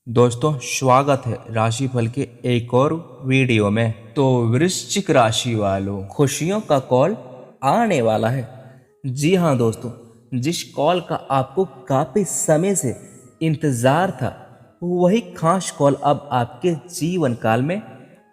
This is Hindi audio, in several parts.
दोस्तों स्वागत है राशिफल के एक और वीडियो में। तो वृश्चिक राशि वालों, खुशियों का कॉल आने वाला है। जी हाँ दोस्तों, जिस कॉल का आपको काफी समय से इंतजार था, वही खास कॉल अब आपके जीवन काल में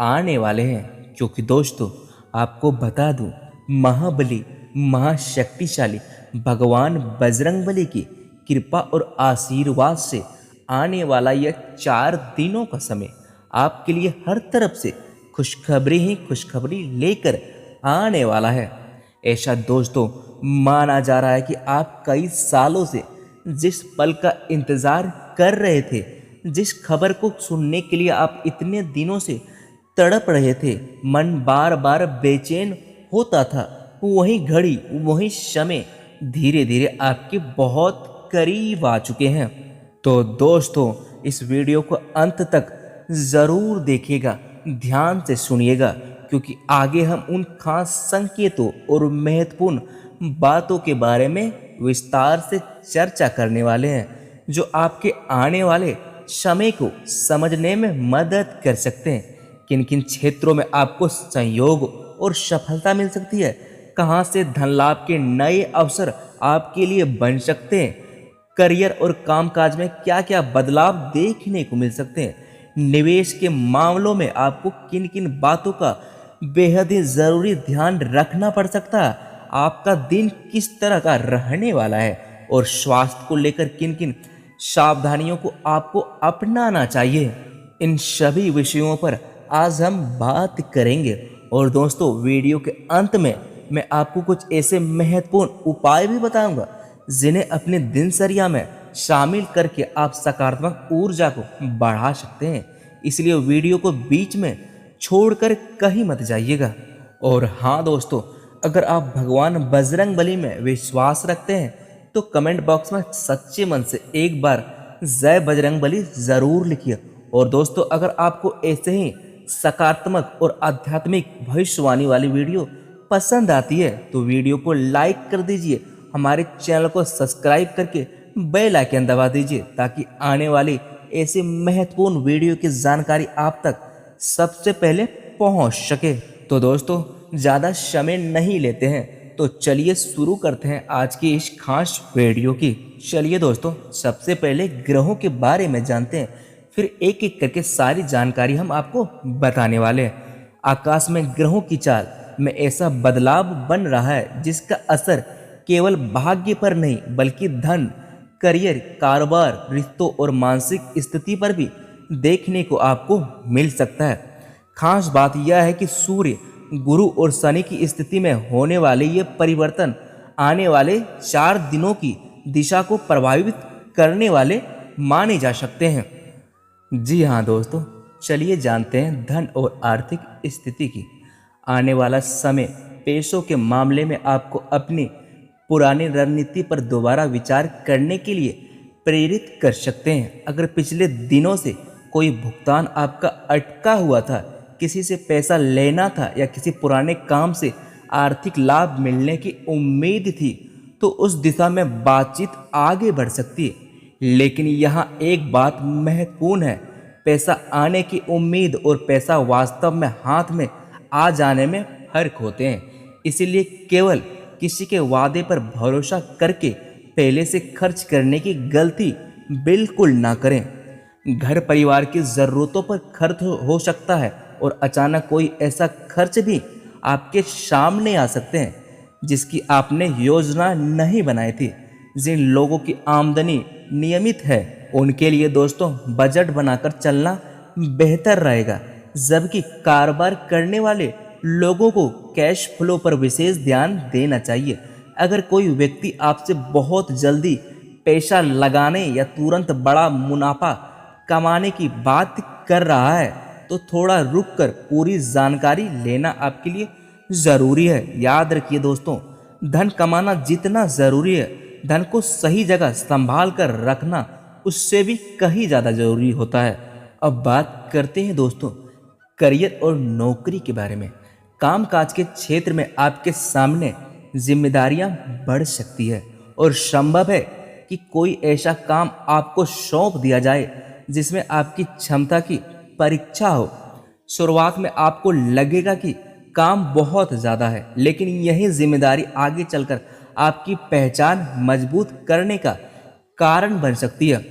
आने वाले हैं। क्योंकि दोस्तों आपको बता दूं, महाबली महाशक्तिशाली भगवान बजरंगबली की कृपा और आशीर्वाद से आने वाला यह 4 दिनों का समय आपके लिए हर तरफ से खुशखबरी ही खुशखबरी लेकर आने वाला है। ऐसा दोस्तों माना जा रहा है कि आप कई सालों से जिस पल का इंतजार कर रहे थे, जिस खबर को सुनने के लिए आप इतने दिनों से तड़प रहे थे, मन बार बार बेचैन होता था, वही घड़ी वही समय धीरे धीरे आपके बहुत करीब आ चुके हैं। तो दोस्तों इस वीडियो को अंत तक ज़रूर देखिएगा, ध्यान से सुनिएगा, क्योंकि आगे हम उन खास संकेतों और महत्वपूर्ण बातों के बारे में विस्तार से चर्चा करने वाले हैं, जो आपके आने वाले समय को समझने में मदद कर सकते हैं। किन किन क्षेत्रों में आपको संयोग और सफलता मिल सकती है, कहाँ से धन लाभ के नए अवसर आपके लिए बन सकते हैं, करियर और कामकाज में क्या क्या बदलाव देखने को मिल सकते हैं, निवेश के मामलों में आपको किन किन बातों का बेहद ही ज़रूरी ध्यान रखना पड़ सकता है, आपका दिन किस तरह का रहने वाला है, और स्वास्थ्य को लेकर किन किन सावधानियों को आपको अपनाना चाहिए, इन सभी विषयों पर आज हम बात करेंगे। और दोस्तों वीडियो के अंत में मैं आपको कुछ ऐसे महत्वपूर्ण उपाय भी बताऊंगा, जिन्हें अपने दिनचर्या में शामिल करके आप सकारात्मक ऊर्जा को बढ़ा सकते हैं। इसलिए वीडियो को बीच में छोड़कर कहीं मत जाइएगा। और हाँ दोस्तों, अगर आप भगवान बजरंगबली में विश्वास रखते हैं तो कमेंट बॉक्स में सच्चे मन से एक बार जय बजरंगबली ज़रूर लिखिए। और दोस्तों अगर आपको ऐसे ही सकारात्मक और आध्यात्मिक भविष्यवाणी वाली वीडियो पसंद आती है तो वीडियो को लाइक कर दीजिए, हमारे चैनल को सब्सक्राइब करके बेल आइकन दबा दीजिए, ताकि आने वाली ऐसे महत्वपूर्ण वीडियो की जानकारी आप तक सबसे पहले पहुंच सके। तो दोस्तों ज़्यादा समय नहीं लेते हैं, तो चलिए शुरू करते हैं आज की इस खास वीडियो की। चलिए दोस्तों सबसे पहले ग्रहों के बारे में जानते हैं, फिर एक एक करके सारी जानकारी हम आपको बताने वाले हैं। आकाश में ग्रहों की चाल में ऐसा बदलाव बन रहा है जिसका असर केवल भाग्य पर नहीं बल्कि धन, करियर, कारोबार, रिश्तों और मानसिक स्थिति पर भी देखने को आपको मिल सकता है। खास बात यह है कि सूर्य, गुरु और शनि की स्थिति में होने वाले ये परिवर्तन आने वाले 4 दिनों की दिशा को प्रभावित करने वाले माने जा सकते हैं। जी हाँ दोस्तों, चलिए जानते हैं धन और आर्थिक स्थिति की। आने वाला समय पैसों के मामले में आपको अपनी पुरानी रणनीति पर दोबारा विचार करने के लिए प्रेरित कर सकते हैं। अगर पिछले दिनों से कोई भुगतान आपका अटका हुआ था, किसी से पैसा लेना था या किसी पुराने काम से आर्थिक लाभ मिलने की उम्मीद थी, तो उस दिशा में बातचीत आगे बढ़ सकती है। लेकिन यहाँ एक बात महत्वपूर्ण है, पैसा आने की उम्मीद और पैसा वास्तव में हाथ में आ जाने में फर्क होते हैं। इसीलिए केवल किसी के वादे पर भरोसा करके पहले से खर्च करने की गलती बिल्कुल ना करें। घर परिवार की ज़रूरतों पर खर्च हो सकता है और अचानक कोई ऐसा खर्च भी आपके सामने आ सकते हैं जिसकी आपने योजना नहीं बनाई थी। जिन लोगों की आमदनी नियमित है उनके लिए दोस्तों बजट बनाकर चलना बेहतर रहेगा, जबकि कारोबार करने वाले लोगों को कैश फ्लो पर विशेष ध्यान देना चाहिए। अगर कोई व्यक्ति आपसे बहुत जल्दी पैसा लगाने या तुरंत बड़ा मुनाफा कमाने की बात कर रहा है तो थोड़ा रुककर पूरी जानकारी लेना आपके लिए ज़रूरी है। याद रखिए दोस्तों, धन कमाना जितना ज़रूरी है, धन को सही जगह संभाल कर रखना उससे भी कहीं ज़्यादा ज़रूरी होता है। अब बात करते हैं दोस्तों करियर और नौकरी के बारे में। कामकाज के क्षेत्र में आपके सामने जिम्मेदारियां बढ़ सकती है और संभव है कि कोई ऐसा काम आपको सौंप दिया जाए जिसमें आपकी क्षमता की परीक्षा हो। शुरुआत में आपको लगेगा कि काम बहुत ज़्यादा है, लेकिन यही जिम्मेदारी आगे चलकर आपकी पहचान मजबूत करने का कारण बन सकती है।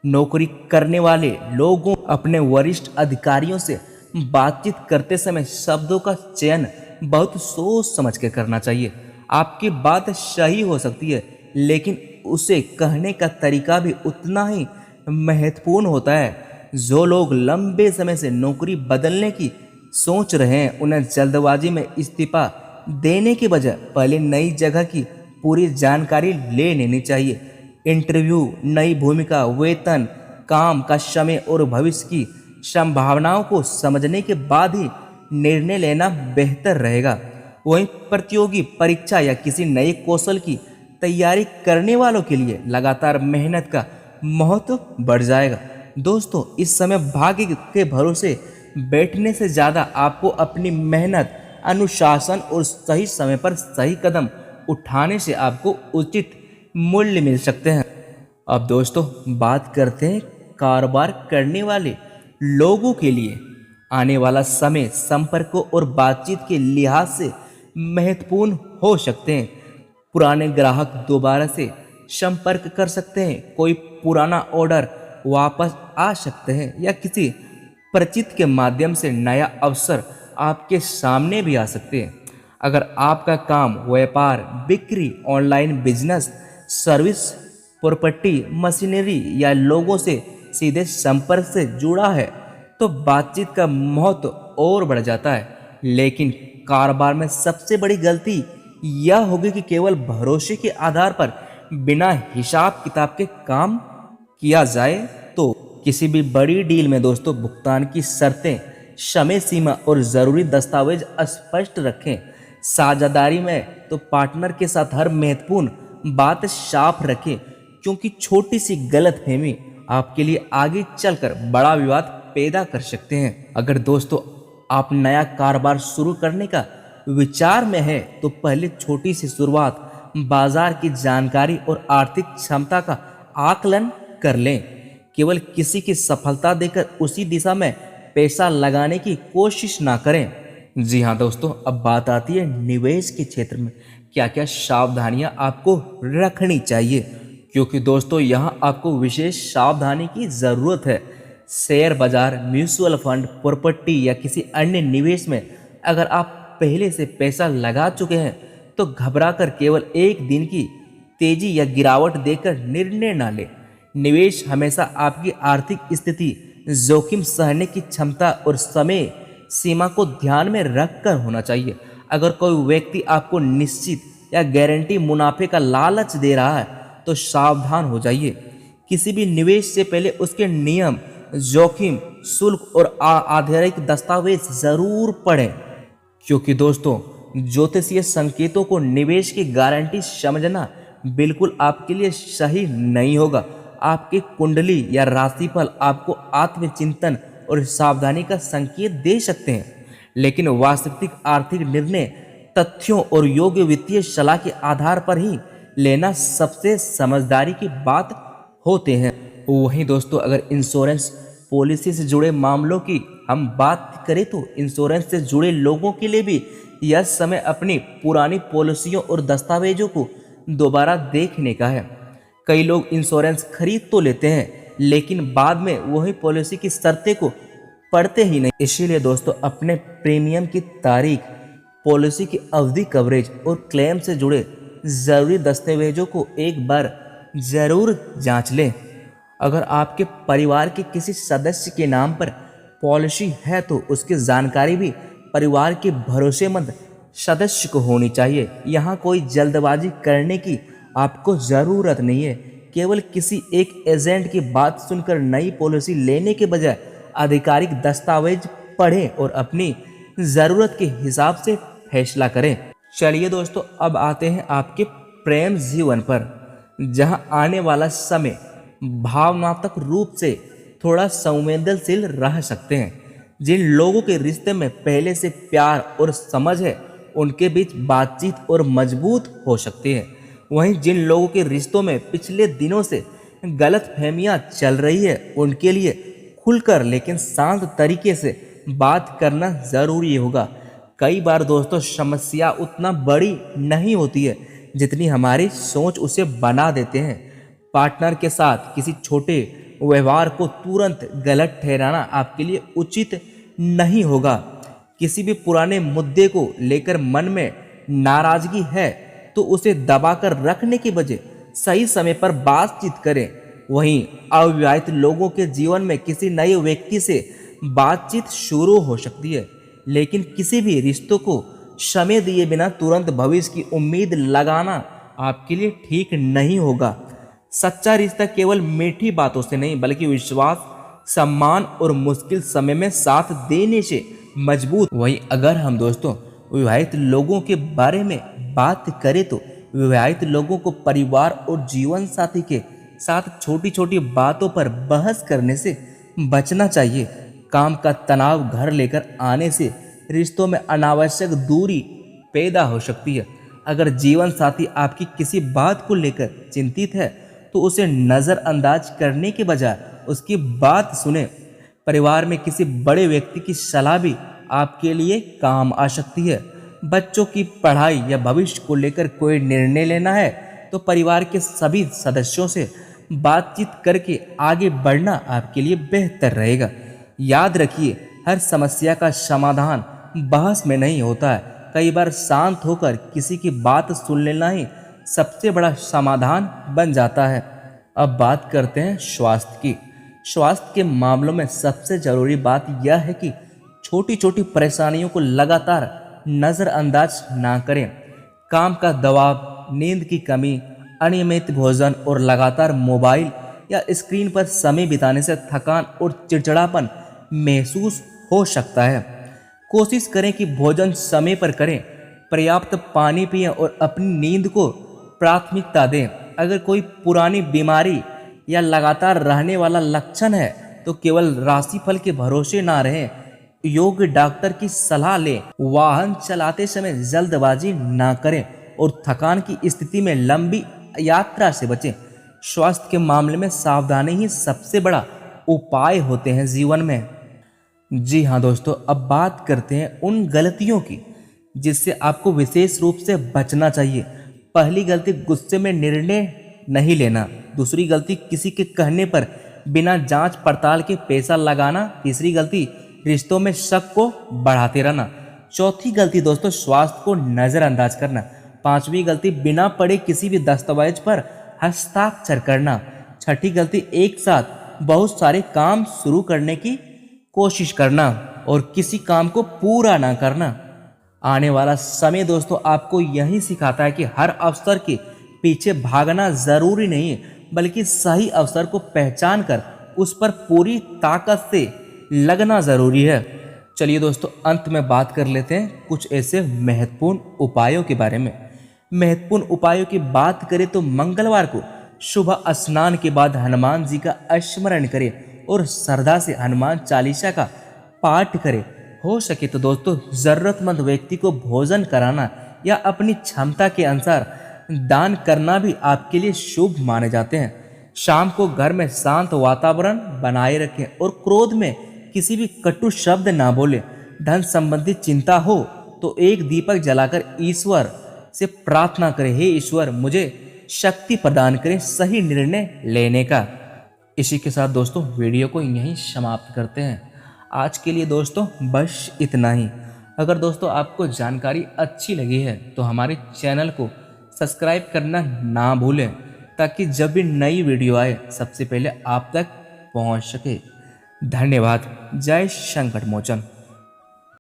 नौकरी करने वाले लोगों अपने वरिष्ठ अधिकारियों से बातचीत करते समय शब्दों का चयन बहुत सोच समझ के करना चाहिए। आपकी बात सही हो सकती है, लेकिन उसे कहने का तरीका भी उतना ही महत्वपूर्ण होता है। जो लोग लंबे समय से नौकरी बदलने की सोच रहे हैं, उन्हें जल्दबाजी में इस्तीफा देने के बजाय पहले नई जगह की पूरी जानकारी ले लेनी चाहिए। इंटरव्यू, नई भूमिका, वेतन, काम का समय और भविष्य की संभावनाओं को समझने के बाद ही निर्णय लेना बेहतर रहेगा। वहीं प्रतियोगी परीक्षा या किसी नए कौशल की तैयारी करने वालों के लिए लगातार मेहनत का महत्व बढ़ जाएगा। दोस्तों, इस समय भाग्य के भरोसे बैठने से ज़्यादा आपको अपनी मेहनत, अनुशासन और सही समय पर सही कदम उठाने से आपको उचित मूल्य मिल सकते हैं। अब दोस्तों, बात करते हैं कारोबार करने वाले लोगों के लिए आने वाला समय संपर्कों और बातचीत के लिहाज से महत्वपूर्ण हो सकते हैं। पुराने ग्राहक दोबारा से संपर्क कर सकते हैं, कोई पुराना ऑर्डर वापस आ सकते हैं या किसी परिचित के माध्यम से नया अवसर आपके सामने भी आ सकते हैं। अगर आपका काम व्यापार, बिक्री, online business, service, property, machinery या लोगों से सीधे संपर्क से जुड़ा है तो बातचीत का महत्व और बढ़ जाता है। लेकिन कारोबार में सबसे बड़ी गलती यह होगी कि केवल भरोसे के आधार पर बिना हिसाब किताब के काम किया जाए। तो किसी भी बड़ी डील में दोस्तों भुगतान की शर्तें, समय सीमा और ज़रूरी दस्तावेज स्पष्ट रखें। साझेदारी में तो पार्टनर के साथ हर महत्वपूर्ण बात साफ रखें, क्योंकि छोटी सी गलतफहमी आपके लिए आगे चलकर बड़ा विवाद पैदा कर सकते हैं। अगर दोस्तों आप नया कारोबार शुरू करने का विचार में है तो पहले छोटी सी शुरुआत, बाजार की जानकारी और आर्थिक क्षमता का आकलन कर लें। केवल किसी की सफलता देखकर उसी दिशा में पैसा लगाने की कोशिश ना करें। जी हाँ दोस्तों, अब बात आती है निवेश के क्षेत्र में क्या क्या सावधानियां आपको रखनी चाहिए, क्योंकि दोस्तों यहाँ आपको विशेष सावधानी की ज़रूरत है। शेयर बाजार, म्यूचुअल फंड, प्रॉपर्टी या किसी अन्य निवेश में अगर आप पहले से पैसा लगा चुके हैं तो घबराकर केवल एक दिन की तेजी या गिरावट देखकर निर्णय ना लें। निवेश हमेशा आपकी आर्थिक स्थिति, जोखिम सहने की क्षमता और समय सीमा को ध्यान में रखकर होना चाहिए। अगर कोई व्यक्ति आपको निश्चित या गारंटी मुनाफे का लालच दे रहा है तो सावधान हो जाइए। किसी भी निवेश से पहले उसके नियम, जोखिम, शुल्क और आधारित दस्तावेज जरूर पढ़ें, क्योंकि दोस्तों ज्योतिषीय संकेतों को निवेश की गारंटी समझना बिल्कुल आपके लिए सही नहीं होगा। आपकी कुंडली या राशिफल आपको आत्मचिंतन और सावधानी का संकेत दे सकते हैं, लेकिन वास्तविक आर्थिक निर्णय तथ्यों और योग्य वित्तीय सलाह के आधार पर ही लेना सबसे समझदारी की बात होते हैं। वहीं दोस्तों अगर इंश्योरेंस पॉलिसी से जुड़े मामलों की हम बात करें तो इंश्योरेंस से जुड़े लोगों के लिए भी यह समय अपनी पुरानी पॉलिसियों और दस्तावेजों को दोबारा देखने का है। कई लोग इंश्योरेंस खरीद तो लेते हैं लेकिन बाद में वही पॉलिसी की शर्तें को पढ़ते ही नहीं। इसीलिए दोस्तों अपने प्रीमियम की तारीख, पॉलिसी की अवधि, कवरेज और क्लेम से जुड़े ज़रूरी दस्तावेजों को एक बार ज़रूर जांच लें। अगर आपके परिवार के किसी सदस्य के नाम पर पॉलिसी है तो उसकी जानकारी भी परिवार के भरोसेमंद सदस्य को होनी चाहिए। यहाँ कोई जल्दबाजी करने की आपको ज़रूरत नहीं है। केवल किसी एक एजेंट की बात सुनकर नई पॉलिसी लेने के बजाय आधिकारिक दस्तावेज पढ़ें और अपनी ज़रूरत के हिसाब से फैसला करें। चलिए दोस्तों अब आते हैं आपके प्रेम जीवन पर, जहां आने वाला समय भावनात्मक रूप से थोड़ा संवेदनशील रह सकते हैं। जिन लोगों के रिश्ते में पहले से प्यार और समझ है उनके बीच बातचीत और मजबूत हो सकती है। वहीं जिन लोगों के रिश्तों में पिछले दिनों से गलतफहमियां चल रही है उनके लिए खुलकर लेकिन शांत तरीके से बात करना ज़रूरी होगा। कई बार दोस्तों समस्या उतना बड़ी नहीं होती है जितनी हमारी सोच उसे बना देते हैं। पार्टनर के साथ किसी छोटे व्यवहार को तुरंत गलत ठहराना आपके लिए उचित नहीं होगा। किसी भी पुराने मुद्दे को लेकर मन में नाराजगी है तो उसे दबाकर रखने के बजाय सही समय पर बातचीत करें। वहीं अविवाहित लोगों के जीवन में किसी नए व्यक्ति से बातचीत शुरू हो सकती है, लेकिन किसी भी रिश्तों को समय दिए बिना तुरंत भविष्य की उम्मीद लगाना आपके लिए ठीक नहीं होगा। सच्चा रिश्ता केवल मीठी बातों से नहीं बल्कि विश्वास, सम्मान और मुश्किल समय में साथ देने से मजबूत। वहीं अगर हम दोस्तों विवाहित लोगों के बारे में बात करें तो विवाहित लोगों को परिवार और जीवन साथी के साथ छोटी छोटी बातों पर बहस करने से बचना चाहिए। काम का तनाव घर लेकर आने से रिश्तों में अनावश्यक दूरी पैदा हो सकती है। अगर जीवन साथी आपकी किसी बात को लेकर चिंतित है तो उसे नज़रअंदाज करने के बजाय उसकी बात सुने। परिवार में किसी बड़े व्यक्ति की सलाह भी आपके लिए काम आ सकती है। बच्चों की पढ़ाई या भविष्य को लेकर कोई निर्णय लेना है तो परिवार के सभी सदस्यों से बातचीत करके आगे बढ़ना आपके लिए बेहतर रहेगा। याद रखिए, हर समस्या का समाधान बहस में नहीं होता है। कई बार शांत होकर किसी की बात सुन लेना ही सबसे बड़ा समाधान बन जाता है। अब बात करते हैं स्वास्थ्य की। स्वास्थ्य के मामलों में सबसे जरूरी बात यह है कि छोटी छोटी परेशानियों को लगातार नज़रअंदाज ना करें। काम का दबाव, नींद की कमी, अनियमित भोजन और लगातार मोबाइल या स्क्रीन पर समय बिताने से थकान और चिड़चिड़ापन महसूस हो सकता है। कोशिश करें कि भोजन समय पर करें, पर्याप्त पानी पिएं और अपनी नींद को प्राथमिकता दें। अगर कोई पुरानी बीमारी या लगातार रहने वाला लक्षण है तो केवल राशिफल के भरोसे ना रहें, योग्य डॉक्टर की सलाह लें। वाहन चलाते समय जल्दबाजी ना करें और थकान की स्थिति में लंबी यात्रा से बचें। स्वास्थ्य के मामले में सावधानी ही सबसे बड़ा उपाय होते हैं जीवन में। जी हाँ दोस्तों, अब बात करते हैं उन गलतियों की जिससे आपको विशेष रूप से बचना चाहिए। पहली गलती, गुस्से में निर्णय नहीं लेना। दूसरी गलती, किसी के कहने पर बिना जांच पड़ताल के पैसा लगाना। तीसरी गलती, रिश्तों में शक को बढ़ाते रहना। चौथी गलती दोस्तों, स्वास्थ्य को नज़रअंदाज करना। पांचवी गलती, बिना पढ़े किसी भी दस्तावेज पर हस्ताक्षर करना। छठी गलती, एक साथ बहुत सारे काम शुरू करने की कोशिश करना और किसी काम को पूरा ना करना। आने वाला समय दोस्तों आपको यही सिखाता है कि हर अवसर के पीछे भागना जरूरी नहीं है, बल्कि सही अवसर को पहचान कर उस पर पूरी ताकत से लगना जरूरी है। चलिए दोस्तों, अंत में बात कर लेते हैं कुछ ऐसे महत्वपूर्ण उपायों के बारे में। महत्वपूर्ण उपायों की बात करें तो मंगलवार को सुबह स्नान के बाद हनुमान जी का स्मरण करें और श्रद्धा से हनुमान चालीसा का पाठ करें। हो सके तो दोस्तों जरूरतमंद व्यक्ति को भोजन कराना या अपनी क्षमता के अनुसार दान करना भी आपके लिए शुभ माने जाते हैं। शाम को घर में शांत वातावरण बनाए रखें और क्रोध में किसी भी कटु शब्द ना बोले। धन संबंधी चिंता हो तो एक दीपक जलाकर ईश्वर से प्रार्थना करें, हे ईश्वर मुझे शक्ति प्रदान करें सही निर्णय लेने का। इसी के साथ दोस्तों वीडियो को यहीं समाप्त करते हैं। आज के लिए दोस्तों बस इतना ही। अगर दोस्तों आपको जानकारी अच्छी लगी है तो हमारे चैनल को सब्सक्राइब करना ना भूलें, ताकि जब भी नई वीडियो आए सबसे पहले आप तक पहुंच सके। धन्यवाद। जय संकट मोचन।